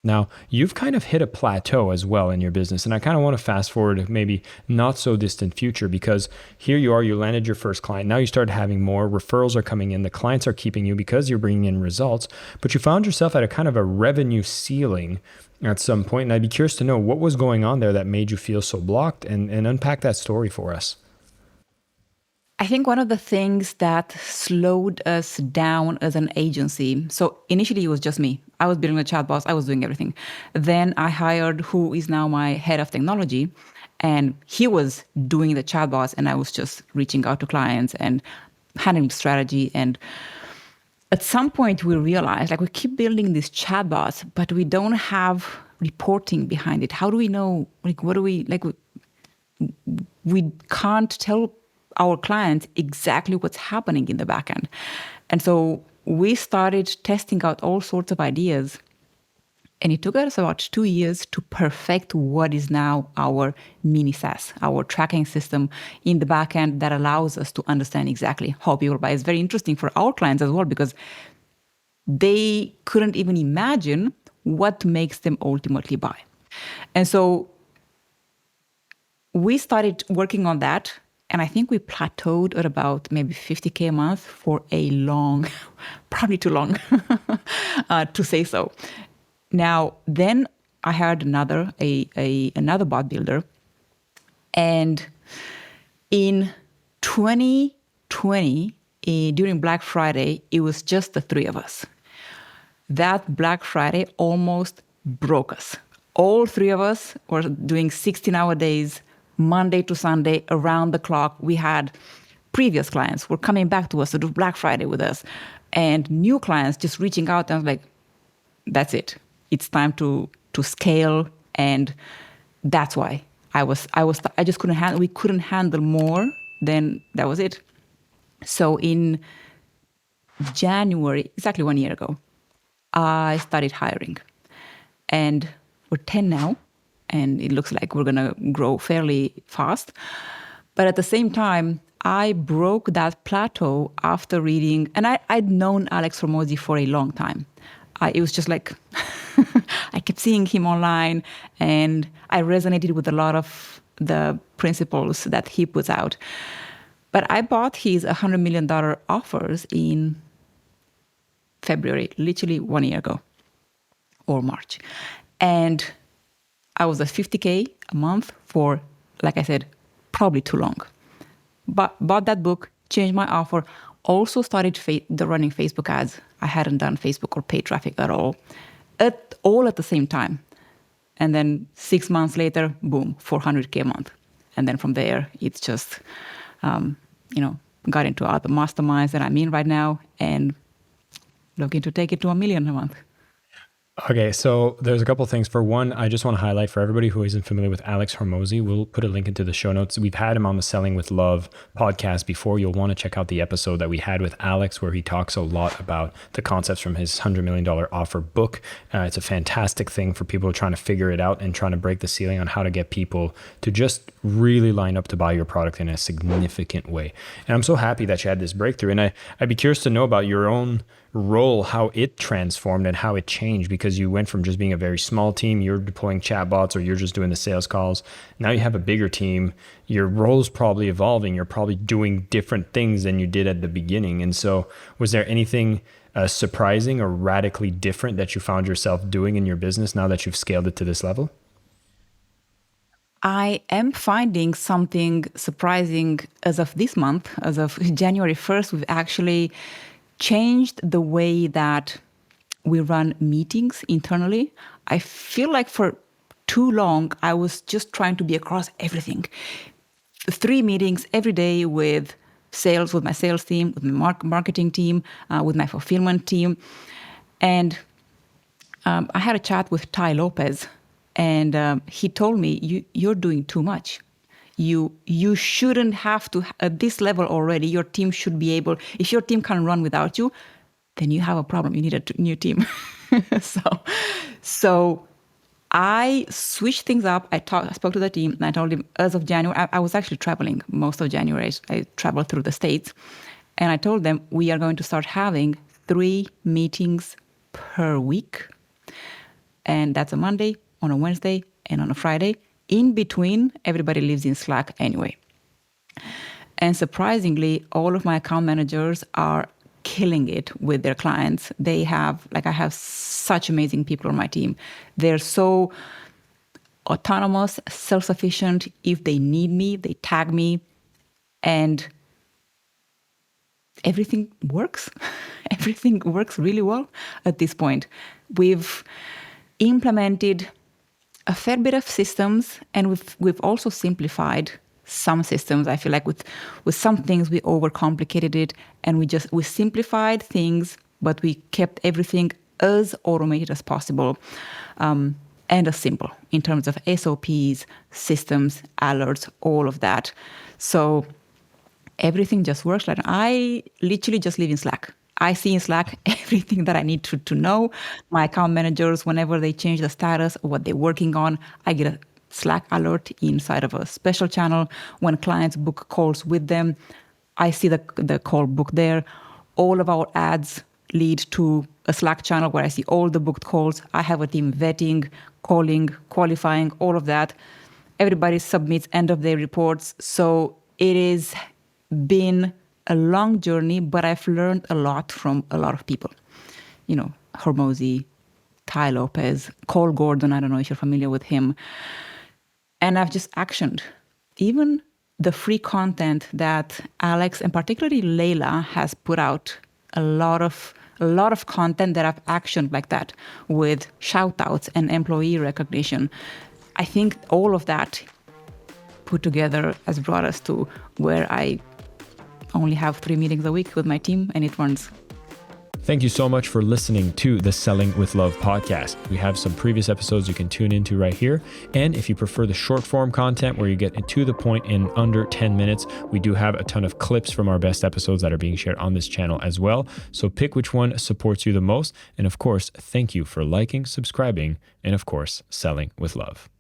Now, you've kind of hit a plateau as well in your business. And I kind of want to fast forward maybe not so distant future, because here you are, you landed your first client. Now you started having more referrals are coming in. The clients are keeping you because you're bringing in results, but you found yourself at a kind of a revenue ceiling at some point. And I'd be curious to know what was going on there that made you feel so blocked, and unpack that story for us. I think one of the things that slowed us down as an agency, so initially it was just me. I was building the chatbots, I was doing everything. Then I hired who is now my head of technology, and he was doing the chatbots, and I was just reaching out to clients and handling strategy. And at some point we realized like we keep building these chatbots, but we don't have reporting behind it. How do we know, like, what do we, like, we can't tell our clients exactly what's happening in the backend. And so we started testing out all sorts of ideas. And it took us about 2 years to perfect what is now our mini SaaS, our tracking system in the backend that allows us to understand exactly how people buy. It's very interesting for our clients as well, because they couldn't even imagine what makes them ultimately buy. And so we started working on that, and I think we plateaued at about maybe 50K a month for a long, probably too long to say so. Now, then I hired another bot builder, and in 2020, during Black Friday, it was just the three of us. That Black Friday almost broke us. All three of us were doing 16-hour days, Monday to Sunday, around the clock. We had previous clients were coming back to us to do Black Friday with us, and new clients just reaching out. And I was like, that's it. It's time to scale. And that's why I just couldn't handle, we couldn't handle more. Then that was it. So in January, exactly 1 year ago, I started hiring, and we're 10 now, and it looks like we're going to grow fairly fast. But at the same time, I broke that plateau after reading, and I'd known Alex Hormozi for a long time. It was just like, I kept seeing him online, and I resonated with a lot of the principles that he puts out. But I bought his $100 million offers in February, literally 1 year ago, or March. And I was at 50K a month for, like I said, probably too long. But bought that book, changed my offer, also started the running Facebook ads. I hadn't done Facebook or paid traffic at all at the same time. And then 6 months later, boom, 400K a month. And then from there, it's just, got into other masterminds that I'm in right now, and looking to take it to $1 million a month. Okay, so there's a couple of things. For one, I just want to highlight for everybody who isn't familiar with Alex Hormozi, we'll put a link into the show notes. We've had him on the Selling with Love podcast before. You'll want to check out the episode that we had with Alex, where he talks a lot about the concepts from his $100 million offer book. It's a fantastic thing for people trying to figure it out and trying to break the ceiling on how to get people to just really line up to buy your product in a significant way. And I'm so happy that you had this breakthrough. And I'd be curious to know about your own role, how it transformed and how it changed, because you went from just being a very small team, you're deploying chatbots, or you're just doing the sales calls. Now you have a bigger team. Your role's probably evolving. You're probably doing different things than you did at the beginning. And so was there anything surprising or radically different that you found yourself doing in your business now that you've scaled it to this level? I am finding something surprising as of this month. As of January 1st, we've actually changed the way that we run meetings internally. I feel like for too long, I was just trying to be across everything. 3 meetings every day with sales, with my sales team, with my marketing team, with my fulfillment team. And I had a chat with Ty Lopez, and he told me, you're doing too much. You shouldn't have to, at this level already, your team should be able, if your team can run without you, then you have a problem. You need a new team. So I switched things up. I spoke to the team, and I told him, as of January, I was actually traveling most of January. I traveled through the States. And I told them, we are going to start having 3 meetings per week. And that's a Monday, on a Wednesday, and on a Friday. In between, everybody lives in Slack anyway. And surprisingly, all of my account managers are killing it with their clients. I have such amazing people on my team. They're so autonomous, self-sufficient. If they need me, they tag me, and everything works. Everything works really well at this point. We've implemented a fair bit of systems, and we've also simplified some systems. I feel like with some things we overcomplicated it, and we simplified things, but we kept everything as automated as possible, and as simple in terms of SOPs, systems, alerts, all of that. So everything just works. Like I literally just live in Slack. I see in Slack everything that I need to know. My account managers, whenever they change the status of what they're working on, I get a Slack alert inside of a special channel. When clients book calls with them, I see the call book there. All of our ads lead to a Slack channel where I see all the booked calls. I have a team vetting, calling, qualifying, all of that. Everybody submits end of day reports. So it is been a long journey, but I've learned a lot from a lot of people. Hormozy, Ty Lopez, Cole Gordon, I don't know if you're familiar with him. And I've just actioned. Even the free content that Alex and particularly Layla has put out, a lot of content that I've actioned like that with shout outs and employee recognition. I think all of that put together has brought us to where I only have 3 meetings a week with my team, and it runs. Thank you so much for listening to the Selling with Love podcast. We have some previous episodes you can tune into right here. And if you prefer the short form content where you get to the point in under 10 minutes, we do have a ton of clips from our best episodes that are being shared on this channel as well. So pick which one supports you the most. And of course, thank you for liking, subscribing, and of course, selling with love.